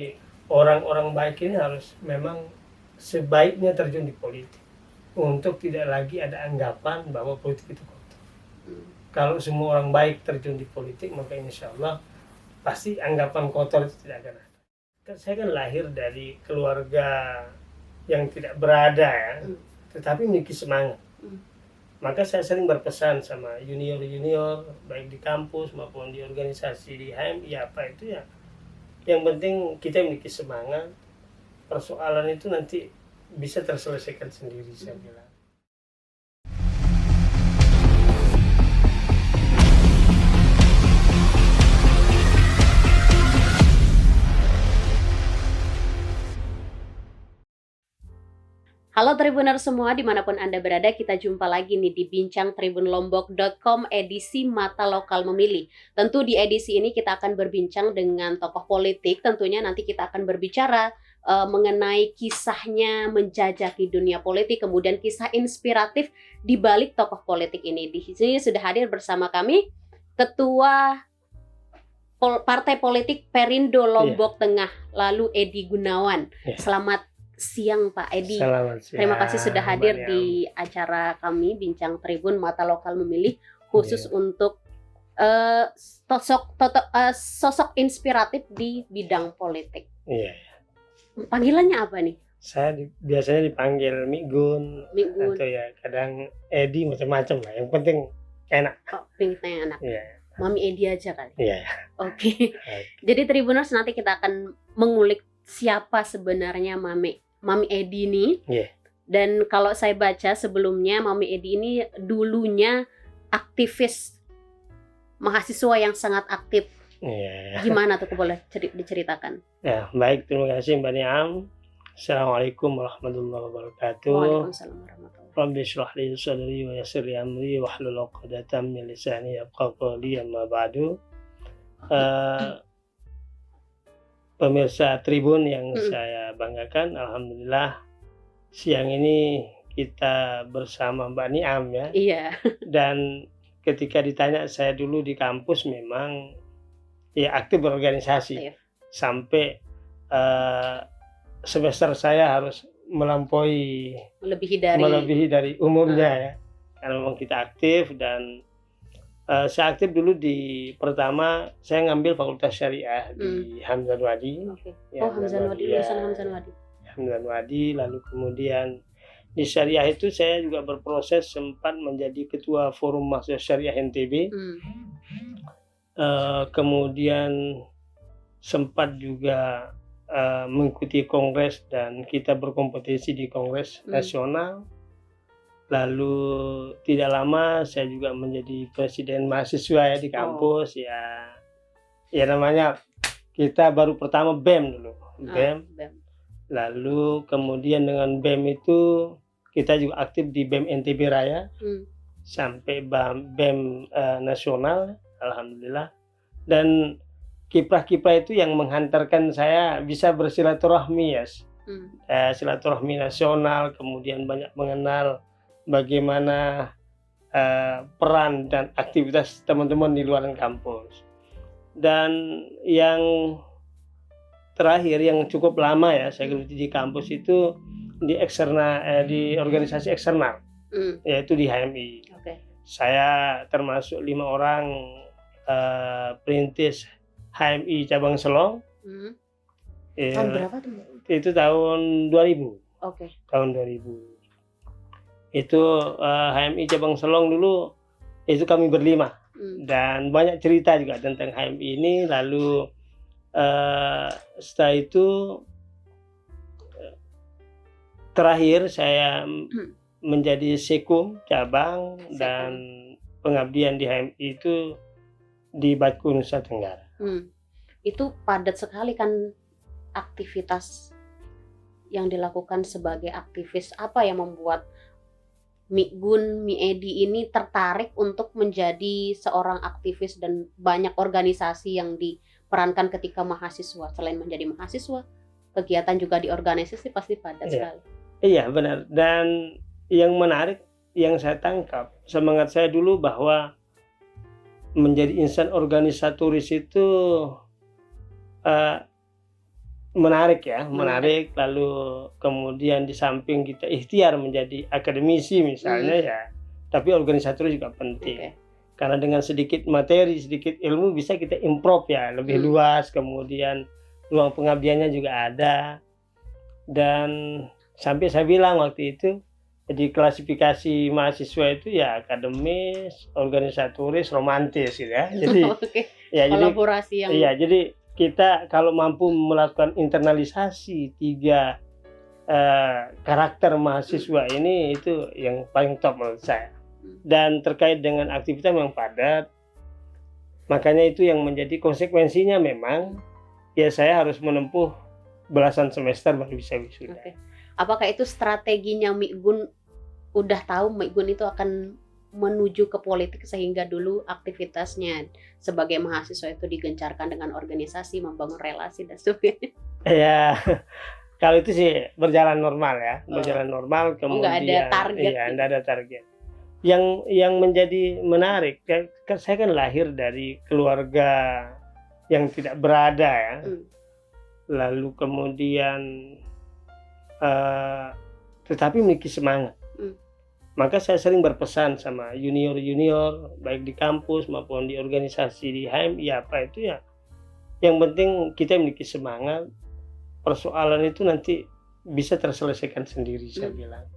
Jadi orang-orang baik ini harus memang sebaiknya terjun di politik untuk tidak lagi ada anggapan bahwa politik itu kotor. Kalau semua orang baik terjun di politik, maka insya Allah pasti anggapan kotor itu tidak akan ada. Saya kan lahir dari keluarga yang tidak berada ya, tetapi memiliki semangat. Maka saya sering berpesan sama junior-junior, baik di kampus maupun di organisasi di HMI apa itu ya. Yang penting kita memiliki semangat, persoalan itu nanti bisa terselesaikan sendiri, saya bilang. Halo Tribuners semua, dimanapun Anda berada, kita jumpa lagi nih di bincangtribunlombok.com edisi Mata Lokal Memilih. Tentu di edisi ini kita akan berbincang dengan tokoh politik, tentunya nanti kita akan berbicara mengenai kisahnya menjajaki dunia politik, kemudian kisah inspiratif di balik tokoh politik ini. Di sini sudah hadir bersama kami Ketua Partai Politik Perindo Lombok Tengah, lalu Edi Gunawan. Selamat siang Pak Edi. Selamat siang. Terima kasih sudah hadir di acara kami Bincang Tribun Mata Lokal Memilih, khusus untuk sosok inspiratif di bidang politik. Panggilannya apa nih? Saya biasanya dipanggil Migun atau ya kadang Edi, macam-macam lah. Yang penting enak. Oh, penting enak. Mami Edi aja kali. Oke. Jadi Tribuners, nanti kita akan mengulik siapa sebenarnya Mami Edi ini. Dan kalau saya baca sebelumnya, Mami Edi ini dulunya aktivis mahasiswa yang sangat aktif. Gimana tuh, boleh diceritakan? Ya, baik, terima kasih Mbak Niam. Assalamualaikum warahmatullahi wabarakatuh. Waalaikumsalam warahmatullahi wabarakatuh. Rabbi shrah li sadri wa yassir li amri wahlul 'uqdatam min lisani yafqahu qawli, amma ba'du. Pemirsa Tribun yang saya banggakan, alhamdulillah siang ini kita bersama Mbak Niam ya. Iya. Dan ketika ditanya, saya dulu di kampus memang ya aktif berorganisasi. Sampai semester saya harus melebihi dari umumnya ya. Karena memang kita aktif, dan saya aktif dulu di pertama saya ngambil Fakultas Syariah di Hamzan Wadi. Hamzan Wadi, lalu kemudian di Syariah itu saya juga berproses sempat menjadi ketua Forum Mahasiswa Syariah NTB. Kemudian sempat juga mengikuti kongres dan kita berkompetisi di kongres nasional. Lalu tidak lama saya juga menjadi presiden mahasiswa ya di kampus. Ya namanya kita baru pertama BEM dulu, BEM. Lalu kemudian dengan BEM itu kita juga aktif di BEM NTB Raya sampai BEM nasional, alhamdulillah. Dan kiprah-kiprah itu yang menghantarkan saya bisa bersilaturahmi ya, silaturahmi nasional, kemudian banyak mengenal bagaimana peran dan aktivitas teman-teman di luar kampus. Dan yang terakhir yang cukup lama ya saya geluti di kampus itu di organisasi eksternal, yaitu di HMI. Saya termasuk 5 orang perintis HMI cabang Selong. Tahun berapa tuh? Itu tahun 2000. Tahun 2000. Itu HMI cabang Selong dulu itu kami berlima. Dan banyak cerita juga tentang HMI ini. Lalu setelah itu terakhir saya menjadi sekum cabang dan pengabdian di HMI itu di Batku Nusa Tenggara. Itu padat sekali kan aktivitas yang dilakukan sebagai aktivis. Apa yang membuat Mi Edi ini tertarik untuk menjadi seorang aktivis dan banyak organisasi yang diperankan ketika mahasiswa? Selain menjadi mahasiswa, kegiatan juga di organisasi pasti padat sekali. Iya, benar. Dan yang menarik yang saya tangkap, semangat saya dulu bahwa menjadi insan organisatoris itu menarik ya, menarik. Lalu kemudian di samping kita ikhtiar menjadi akademisi misalnya ya, tapi organisator juga penting. Karena dengan sedikit materi, sedikit ilmu bisa kita improve ya, lebih luas. Kemudian ruang pengabdiannya juga ada. Dan sampai saya bilang waktu itu, di klasifikasi mahasiswa itu ya akademis, organisatoris, romantis gitu ya. Jadi ya kolaborasi yang jadi kita kalau mampu melakukan internalisasi 3 karakter mahasiswa ini, itu yang paling top menurut saya. Dan terkait dengan aktivitas yang padat, makanya itu yang menjadi konsekuensinya memang ya saya harus menempuh belasan semester baru bisa wisuda. Apakah itu strateginya Mikgun? Udah tahu Mikgun itu akan menuju ke politik sehingga dulu aktivitasnya sebagai mahasiswa itu digencarkan dengan organisasi, membangun relasi dan sebagainya? Ya, kalau itu sih berjalan normal ya, berjalan normal. Kemudian nggak ada target. Iya, nggak ada target. Yang menjadi menarik, kan saya kan lahir dari keluarga yang tidak berada ya. Lalu kemudian tetapi memiliki semangat. Maka saya sering berpesan sama junior-junior baik di kampus maupun di organisasi di HMI apa itu ya. Yang penting kita memiliki semangat. Persoalan itu nanti bisa terselesaikan sendiri, saya bilang.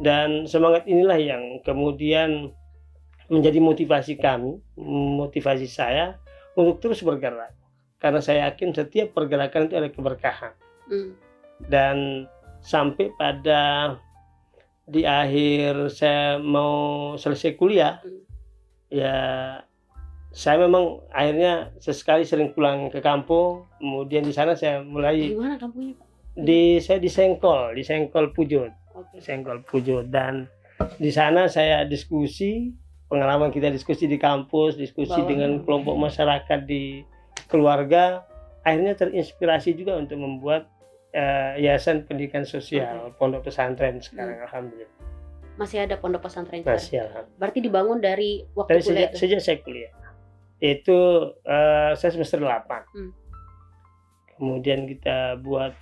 Dan semangat inilah yang kemudian menjadi motivasi kami, motivasi saya untuk terus bergerak. Karena saya yakin setiap pergerakan itu ada keberkahan. Dan sampai pada di akhir saya mau selesai kuliah, ya saya memang akhirnya sesekali sering pulang ke kampung. Kemudian di sana saya mulai. Di mana kampungnya, Pak? Saya di Sengkol Pujut. Sengkol Pujut, dan di sana saya diskusi, pengalaman kita diskusi di kampus, diskusi dengan kelompok masyarakat di keluarga, akhirnya terinspirasi juga untuk membuat Yayasan Pendidikan Sosial Pondok Pesantren sekarang. Alhamdulillah. Masih ada pondok pesantren? Masih. Berarti dibangun dari waktu kuliah? Sejak saya kuliah. Itu saya semester 8. Kemudian kita buat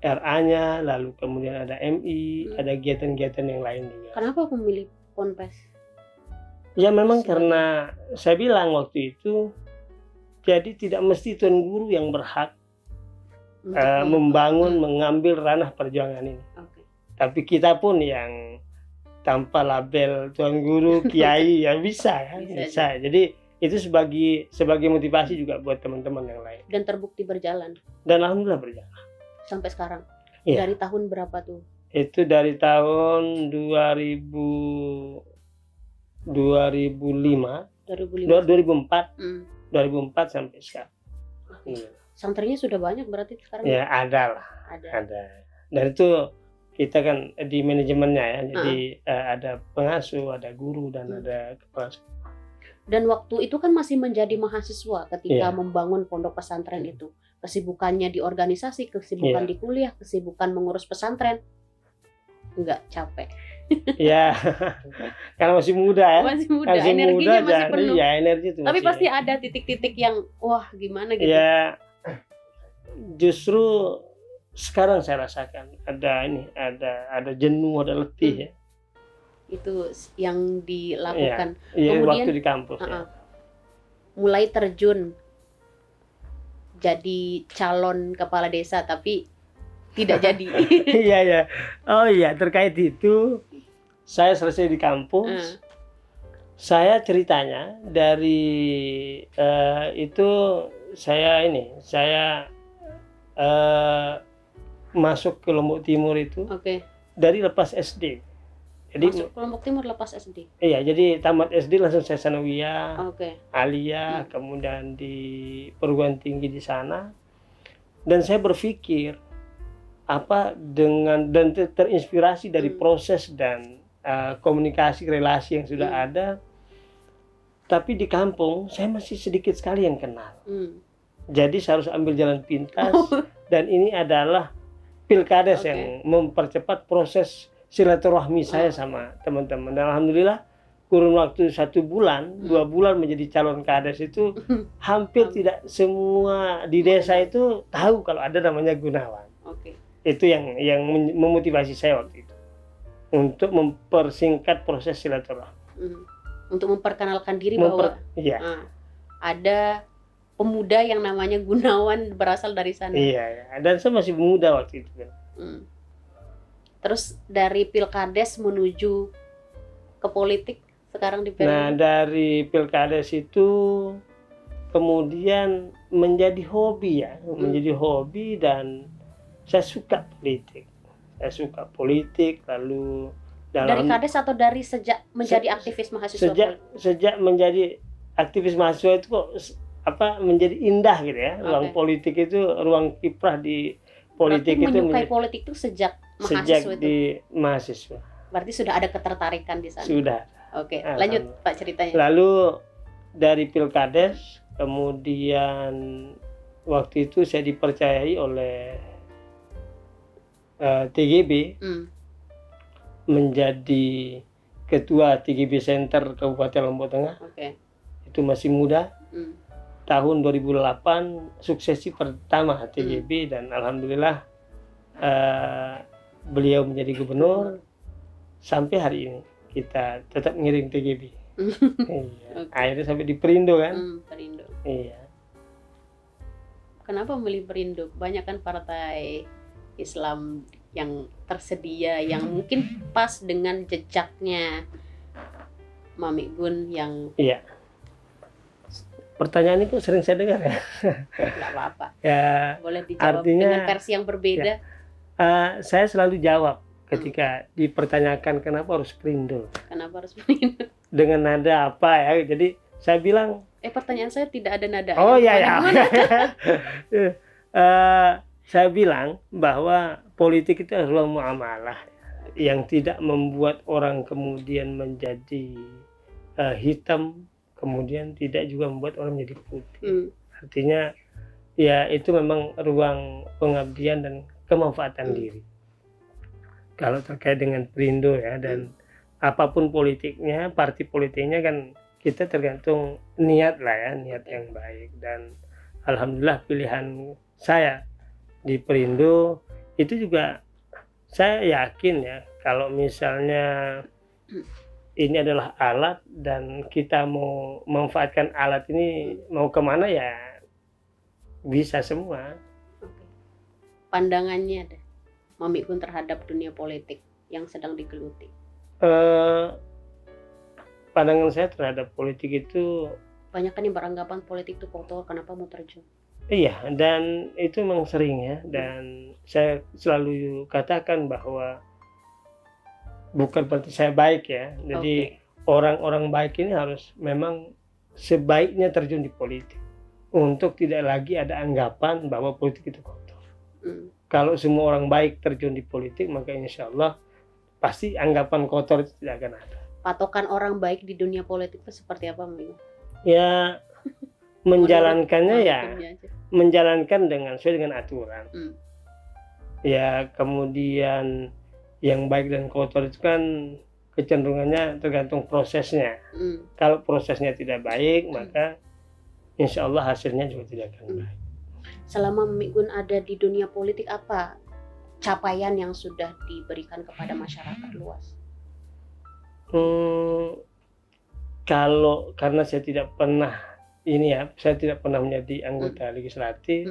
RA-nya, lalu kemudian ada MI, ada kegiatan-kegiatan yang lain juga. Kenapa memilih Ponpes? Ya memang karena saya bilang waktu itu, jadi tidak mesti tuan guru yang berhak membangun, mengambil ranah perjuangan ini. Tapi kita pun yang tanpa label tuan guru, kiai ya bisa ya, bisa. Jadi itu sebagai motivasi juga buat teman-teman yang lain. Dan terbukti berjalan. Dan alhamdulillah berjalan. Sampai sekarang. Ya. Dari tahun berapa tuh? Itu dari tahun 2005, 2004 sampai sekarang. Santrinya sudah banyak berarti sekarang? Ya ada lah. Ada. Dan itu kita kan di manajemennya ya, jadi ada pengasuh, ada guru, dan ada kepala sekolah. Dan waktu itu kan masih menjadi mahasiswa ketika membangun pondok pesantren itu. Kesibukannya di organisasi, kesibukan di kuliah, kesibukan mengurus pesantren. Enggak capek? Ya, karena masih muda ya. Masih muda, energinya masih penuh. Iya, energi itu. Tapi pasti ada titik-titik yang wah gimana gitu. Ya, justru sekarang saya rasakan ada jenuh, ada letih ya. Itu yang dilakukan. Iya, kemudian waktu di kampus. Mulai terjun jadi calon kepala desa tapi tidak jadi. Iya. Oh iya, terkait itu saya selesai di kampus. Saya ceritanya dari itu saya masuk ke Lombok Timur itu dari lepas SD. Jadi masuk ke Lombok Timur lepas SD. Iya, jadi tamat SD langsung saya sanawiyah, aliyah, kemudian di perguruan tinggi di sana. Dan saya berpikir dan terinspirasi dari proses dan komunikasi relasi yang sudah ada. Tapi di kampung saya masih sedikit sekali yang kenal. Jadi saya harus ambil jalan pintas, dan ini adalah pilkades yang mempercepat proses silaturahmi saya sama teman-teman. Dan alhamdulillah kurun waktu 1 bulan, 2 bulan menjadi calon kades itu hampir tidak semua di desa itu tahu kalau ada namanya Gunawan. Oke. Itu yang memotivasi saya waktu itu untuk mempersingkat proses silaturahmi. Untuk memperkenalkan diri bahwa iya. ada pemuda yang namanya Gunawan berasal dari sana. Iya, dan saya masih muda waktu itu. Terus dari Pilkades menuju ke politik sekarang di Nah, dari Pilkades itu kemudian menjadi hobi ya, menjadi hobi, dan saya suka politik. Lalu dari Kades atau dari sejak menjadi aktivis mahasiswa? Sejak menjadi aktivis mahasiswa itu kok menjadi indah gitu ya. Ruang politik itu, ruang kiprah di politik. Berarti itu menyukai politik itu sejak mahasiswa di mahasiswa. Berarti sudah ada ketertarikan di sana. Sudah. Oke, lanjut Pak ceritanya. Lalu dari Pilkades kemudian waktu itu saya dipercayai oleh TGB menjadi ketua TGB Center Kabupaten Lombok Tengah. Itu masih muda. Tahun 2008 suksesi pertama TGB, dan alhamdulillah beliau menjadi gubernur sampai hari ini. Kita tetap ngiring TGB. Iya. Akhirnya sampai di Perindo kan. Perindo. Iya. Kenapa memilih Perindo? Banyak kan partai Islam yang tersedia yang mungkin pas dengan jejaknya Mami Gun yang. Iya. Pertanyaan itu sering saya dengar ya. Nggak apa-apa. Ya. Boleh dijawab dengan versi yang berbeda. Ya. Saya selalu jawab ketika dipertanyakan kenapa harus Perindo. Kenapa harus Perindo? Dengan nada apa ya? Jadi saya bilang. Pertanyaan saya tidak ada nada. Oh iya ya. Saya bilang bahwa politik itu ruang muamalah yang tidak membuat orang kemudian menjadi hitam, kemudian tidak juga membuat orang menjadi putih. Artinya ya itu memang ruang pengabdian dan kemanfaatan diri. Kalau terkait dengan Perindo ya, dan apapun politiknya, parti politiknya kan kita tergantung niat lah ya, niat yang baik. Dan alhamdulillah pilihan saya di Perindo itu juga saya yakin ya, kalau misalnya ini adalah alat dan kita mau memanfaatkan alat ini mau kemana ya bisa semua. Pandangannya ada Mami Gun terhadap dunia politik yang sedang digeluti. Pandangan saya terhadap politik itu, banyak kan yang beranggapan politik itu kotor, kenapa mau terjun? Iya, dan itu memang sering ya, dan saya selalu katakan bahwa bukan berarti saya baik ya. Jadi orang-orang baik ini harus memang sebaiknya terjun di politik untuk tidak lagi ada anggapan bahwa politik itu kotor. Kalau semua orang baik terjun di politik, maka insya Allah pasti anggapan kotor itu tidak akan ada. Patokan orang baik di dunia politik itu seperti apa, Mbak? Ya, menjalankannya menjalankan sesuai dengan aturan. Ya, kemudian yang baik dan kotor itu kan kecenderungannya tergantung prosesnya. Kalau prosesnya tidak baik, maka insya Allah hasilnya juga tidak akan baik. Selama Mami Gun ada di dunia politik, apa capaian yang sudah diberikan kepada masyarakat luas? Karena saya tidak pernah saya tidak pernah menjadi anggota legislatif.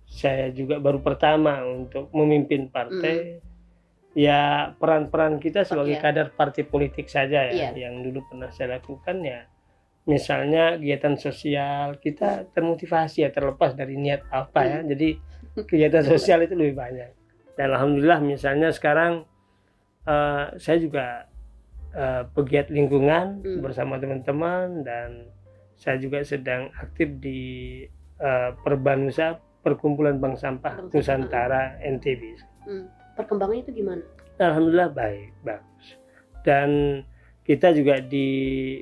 Saya juga baru pertama untuk memimpin partai. Ya, peran-peran kita sebagai kader partai politik saja ya, yang dulu pernah saya lakukan ya. Misalnya kegiatan sosial kita termotivasi ya, terlepas dari niat apa ya. Jadi kegiatan sosial itu lebih banyak. Dan alhamdulillah misalnya sekarang saya juga pegiat lingkungan bersama teman-teman, dan saya juga sedang aktif di Perbanusa, Perkumpulan Bank Sampah Nusantara NTB. Perkembangannya itu gimana? Alhamdulillah baik, bagus. Dan kita juga di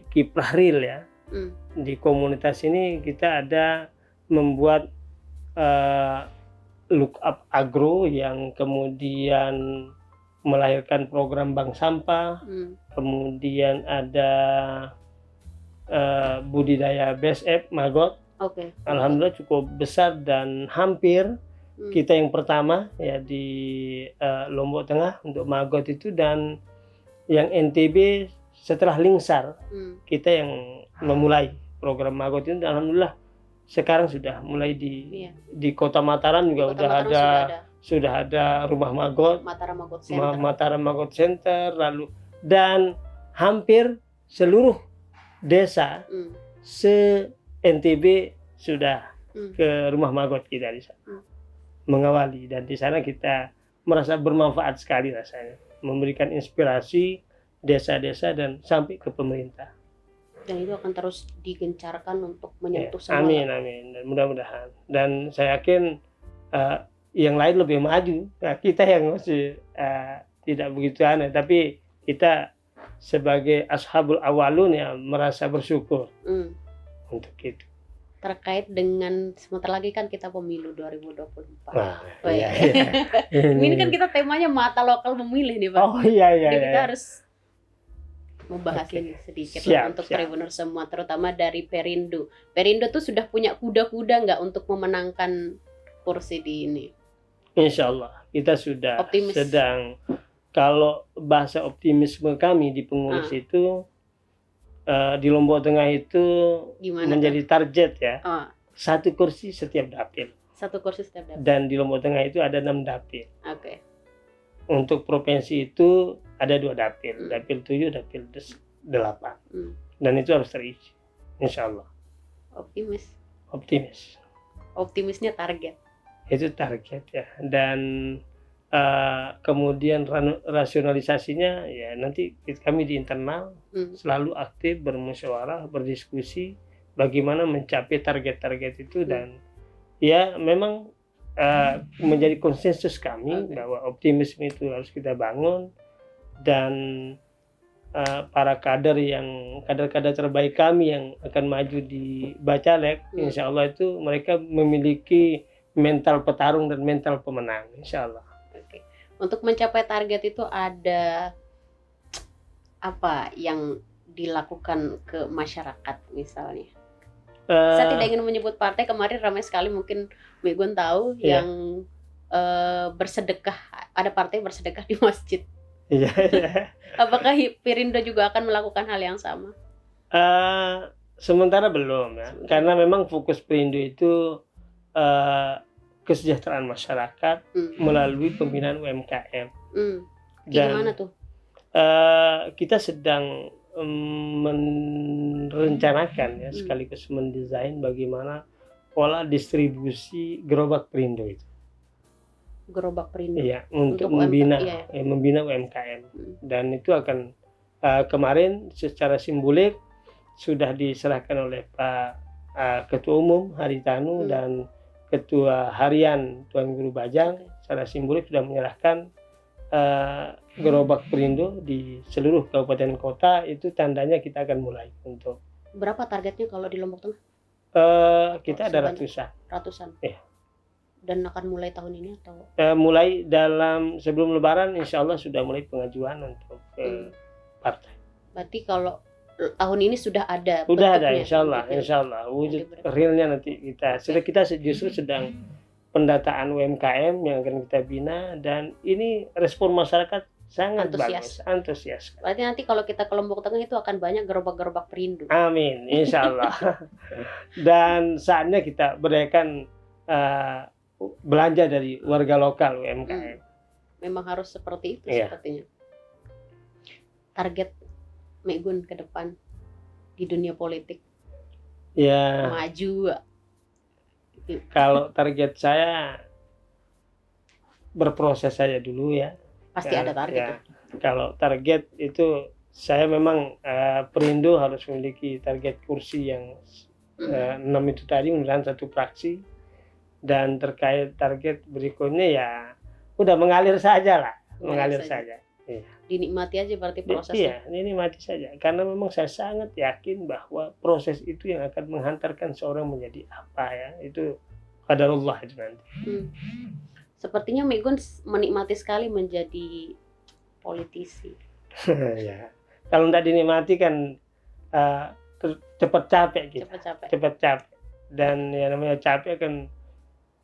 Kiprah-Ril ya. Di komunitas ini kita ada membuat look up agro yang kemudian melahirkan program bank sampah, kemudian ada budidaya BSF maggot. Oke. Alhamdulillah cukup besar dan hampir kita yang pertama ya di Lombok Tengah untuk maggot itu, dan yang NTB setelah Lingsar kita yang memulai program maggot itu. Alhamdulillah sekarang sudah mulai di Kota Mataram juga sudah ada rumah maggot, Mataram Maggot Center, lalu dan hampir seluruh desa se NTB sudah ke rumah maggot kita di sana mengawali, dan di sana kita merasa bermanfaat sekali rasanya, memberikan inspirasi desa-desa dan sampai ke pemerintah. Dan itu akan terus digencarkan untuk menyentuh semua. Amin, dan mudah-mudahan. Dan saya yakin yang lain lebih maju. Nah, kita yang masih tidak begitu aneh, tapi kita sebagai ashabul awalun ya merasa bersyukur untuk itu. Terkait dengan sebentar lagi kan kita pemilu 2024. Iya. Ini kan kita temanya mata lokal memilih nih Pak. Oh iya. Jadi kita harus membahas ini sedikit lah untuk Tribuners semua, terutama dari Perindo. Perindo tuh sudah punya kuda-kuda nggak untuk memenangkan kursi di ini? Insya Allah kita sudah sedang, kalau bahasa optimisme kami di pengurus itu di Lombok Tengah itu menjadi target ya, 1 kursi setiap dapil. 1 kursi setiap dapil. Dan di Lombok Tengah itu ada 6 dapil. Oke. Untuk provinsi itu ada 2 dapil, dapil 7, dapil 8. Dan itu harus terisi, insya Allah. Optimis. Optimisnya target. Itu target ya. Dan kemudian rasionalisasinya ya nanti kami di internal selalu aktif bermusyawarah, berdiskusi bagaimana mencapai target-target itu, dan ya memang menjadi konsensus kami bahwa optimisme itu harus kita bangun, dan para kader terbaik kami yang akan maju di Bacalek, insya Allah itu mereka memiliki mental petarung dan mental pemenang, insya Allah. Untuk mencapai target itu ada apa yang dilakukan ke masyarakat misalnya? Saya tidak ingin menyebut partai, kemarin ramai sekali mungkin Megun tahu yang bersedekah, ada partai bersedekah di masjid. Iya. Apakah Perindo juga akan melakukan hal yang sama? Sementara belum ya, karena memang fokus Perindo itu kesejahteraan masyarakat melalui pembinaan UMKM. Gimana tuh? Kita sedang merencanakan ya, sekaligus mendesain bagaimana pola distribusi gerobak Perindo itu. Gerobak Perindo. Iya, untuk membina UMKM. Dan itu akan kemarin secara simbolik sudah diserahkan oleh Pak Ketua Umum Haritanu dan Ketua Harian Tuan Guru Bajang, secara simbolik sudah menyerahkan gerobak Perindo di seluruh kabupaten kota. Itu tandanya kita akan mulai untuk. Berapa targetnya kalau di Lombok Tengah? Kita ada ratusan. Iya. Dan akan mulai tahun ini atau? Mulai dalam sebelum Lebaran, insya Allah sudah mulai pengajuan untuk partai. Berarti kalau tahun ini sudah ada. Sudah ada, insya Allah. Wujud realnya nanti kita justru sedang pendataan UMKM yang akan kita bina, dan ini respon masyarakat sangat antusias. Berarti nanti kalau kita ke Lombok Tengah itu akan banyak gerobak-gerobak Perindo. Amin, insya Allah. Dan saatnya kita berdayakan belanja dari warga lokal UMKM. Memang harus seperti itu sepertinya. Target Megun ke depan di dunia politik? Ya. Maju. Kalau target saya berproses saja dulu ya. Pasti ada target. Ya. Kalau target itu saya memang Perindo harus memiliki target kursi yang 6 itu tadi, mudah-mudahan 1 fraksi. Dan terkait target berikutnya ya udah mengalir saja lah, mengalir saja. Iya. Dinikmati aja berarti prosesnya. Iya, dinikmati saja. Karena memang saya sangat yakin bahwa proses itu yang akan menghantarkan seorang menjadi apa ya, itu qadarullah itu nanti. Sepertinya Megun menikmati sekali menjadi politisi. Ya, kalau tidak dinikmati kan cepat capek kita. Cepat capek. Dan yang namanya capek kan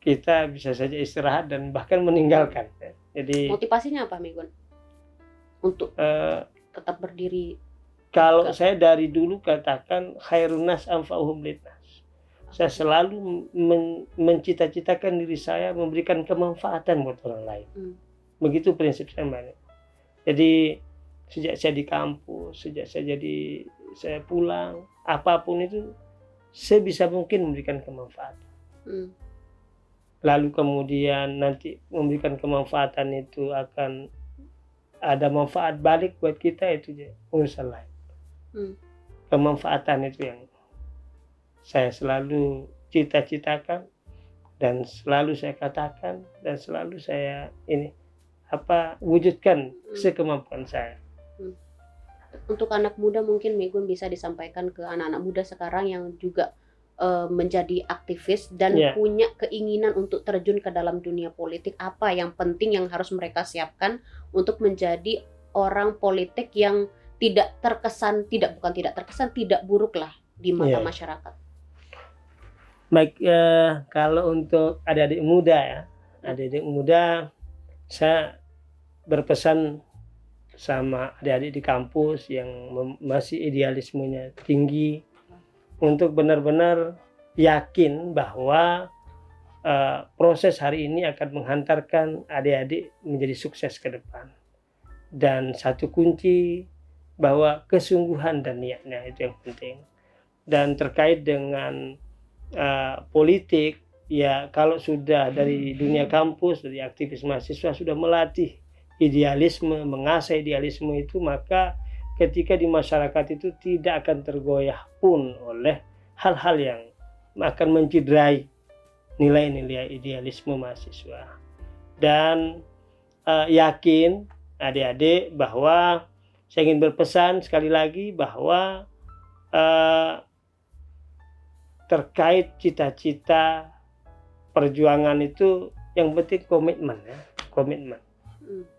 kita bisa saja istirahat dan bahkan meninggalkan. Jadi motivasinya apa, Migun? Untuk tetap berdiri. Kalau saya dari dulu katakan khairun nas anfa'uhum linnas. Saya selalu mencita-citakan diri saya memberikan kemanfaatan buat orang lain. Begitu prinsip saya, Mbak. Jadi sejak saya di kampus, sejak saya pulang, apapun itu sebisa mungkin memberikan kemanfaatan. Lalu kemudian nanti memberikan kemanfaatan itu akan ada manfaat balik buat kita, itu urusan lain. Kemanfaatan itu yang saya selalu cita-citakan dan selalu saya katakan dan selalu saya wujudkan sekemampuan saya. Untuk anak muda mungkin Migun bisa disampaikan ke anak-anak muda sekarang yang juga menjadi aktivis dan punya keinginan untuk terjun ke dalam dunia politik, apa yang penting yang harus mereka siapkan untuk menjadi orang politik yang tidak buruk lah di mata masyarakat. Baik, kalau untuk adik-adik muda, saya berpesan sama adik-adik di kampus yang masih idealismenya tinggi untuk benar-benar yakin bahwa proses hari ini akan menghantarkan adik-adik menjadi sukses ke depan. Dan satu kunci bahwa kesungguhan dan niatnya itu yang penting. Dan terkait dengan politik, ya kalau sudah dari dunia kampus, dari aktivis mahasiswa sudah melatih idealisme, mengasah idealisme itu, maka ketika di masyarakat itu tidak akan tergoyah pun oleh hal-hal yang akan mencederai nilai-nilai idealisme mahasiswa. Dan yakin adik-adik bahwa saya ingin berpesan sekali lagi bahwa terkait cita-cita perjuangan itu yang penting komitmen.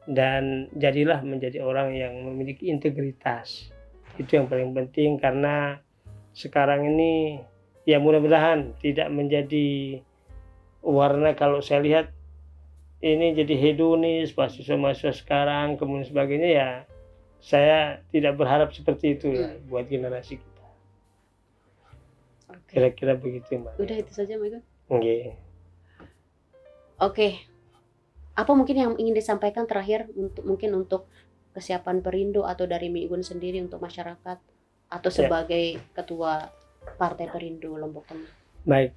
Dan jadilah menjadi orang yang memiliki integritas. Itu yang paling penting, karena sekarang ini ya mudah-mudahan tidak menjadi warna, kalau saya lihat ini jadi hedonis mahasiswa sekarang kemudian sebagainya, ya saya tidak berharap seperti itu ya buat generasi kita. Kira-kira begitu, Mbak. Udah itu saja, Mbak. Oke. Apa mungkin yang ingin disampaikan terakhir untuk kesiapan Perindo atau dari Migun sendiri untuk masyarakat atau sebagai ketua Partai Perindo Lombok Tengah? Baik,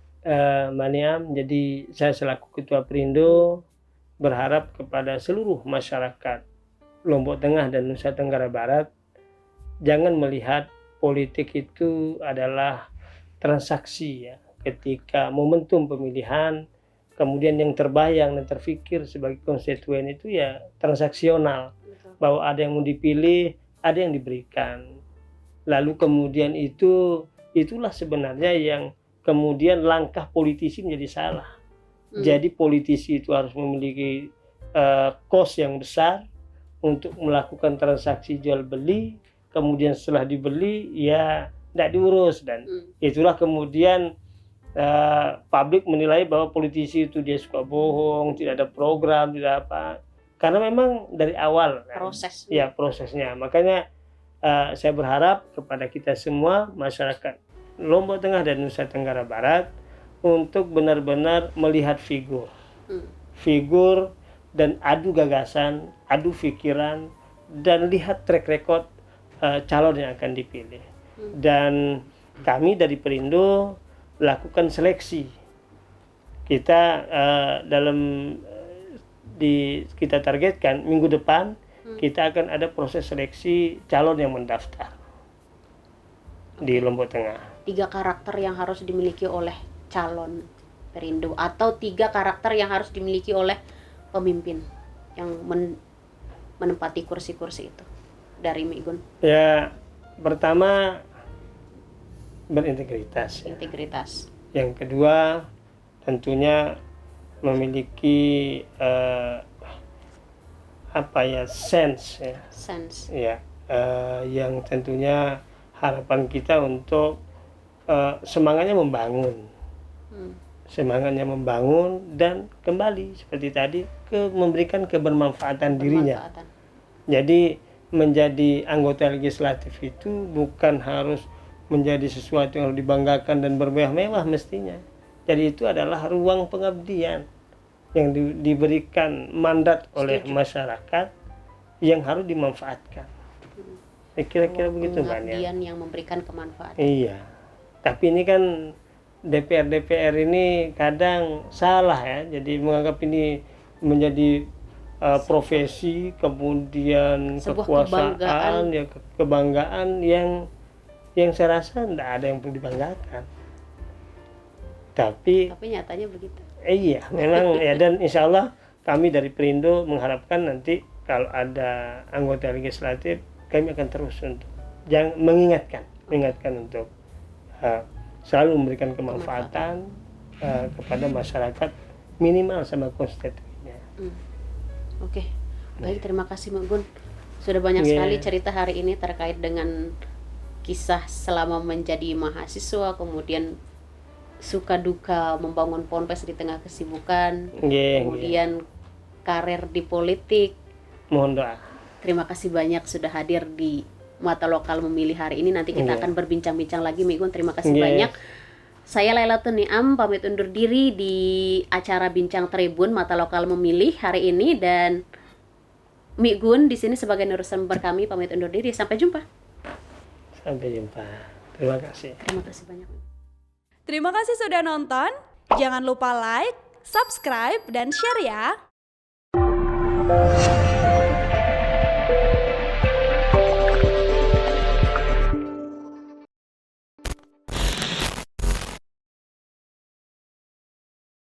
Mbak Niam, jadi saya selaku ketua Perindo berharap kepada seluruh masyarakat Lombok Tengah dan Nusa Tenggara Barat, jangan melihat politik itu adalah transaksi ya. Ketika momentum pemilihan, kemudian yang terbayang dan terfikir sebagai konstituen itu ya transaksional. Bahwa ada yang mau dipilih, ada yang diberikan. Lalu kemudian itulah sebenarnya yang kemudian langkah politisi menjadi salah. Jadi politisi itu harus memiliki cost yang besar untuk melakukan transaksi jual beli, kemudian setelah dibeli ya tidak diurus, dan itulah kemudian publik menilai bahwa politisi itu dia suka bohong, tidak ada program, tidak apa, karena memang dari awal prosesnya. Makanya saya berharap kepada kita semua masyarakat Lombok Tengah dan Nusa Tenggara Barat untuk benar-benar melihat figur dan adu gagasan, adu pikiran, dan lihat track record calon yang akan dipilih. Dan kami dari Perindo lakukan seleksi. Kita kita targetkan minggu depan kita akan ada proses seleksi calon yang mendaftar di Lombok Tengah. 3 karakter yang harus dimiliki oleh calon Perindo atau 3 karakter yang harus dimiliki oleh pemimpin yang menempati kursi-kursi itu dari Migun? Ya, pertama berintegritas. Integritas. Yang kedua tentunya memiliki sense ya. Sense. Ya, yang tentunya harapan kita untuk semangatnya membangun. Semangatnya membangun dan kembali seperti tadi memberikan kebermanfaatan dirinya. Jadi menjadi anggota legislatif itu bukan harus menjadi sesuatu yang harus dibanggakan dan bermewah-mewah mestinya. Jadi itu adalah ruang pengabdian yang diberikan mandat oleh masyarakat yang harus dimanfaatkan. Kira-kira begitu Mbak Nia. Pengabdian yang memberikan kemanfaatan. Iya. Tapi ini kan DPR ini kadang salah ya. Jadi menganggap ini menjadi profesi, kemudian sebuah kekuasaan, kebanggaan yang saya rasa tidak ada yang perlu dibanggakan. Tapi nyatanya begitu. Iya, memang ya, dan insya Allah kami dari Perindo mengharapkan nanti kalau ada anggota legislatif, kami akan terus untuk mengingatkan untuk selalu memberikan kemanfaatan kepada masyarakat minimal sama konstituennya. Oke, baik, terima kasih Mbak Gun. Sudah banyak sekali cerita hari ini terkait dengan kisah selama menjadi mahasiswa, kemudian suka duka membangun ponpes di tengah kesibukan, kemudian karir di politik. Mohon doa. Terima kasih banyak sudah hadir di Mata Lokal Memilih hari ini. Nanti kita akan berbincang-bincang lagi, Mbak Gun. Terima kasih banyak. Saya Lailatun Niam pamit undur diri di acara Bincang Tribun Mata Lokal Memilih hari ini, dan Mbak Gun di sini sebagai narasumber kami pamit undur diri. Sampai jumpa. Sampai jumpa. Terima kasih. Terima kasih banyak. Terima kasih sudah nonton. Jangan lupa like, subscribe, dan share ya.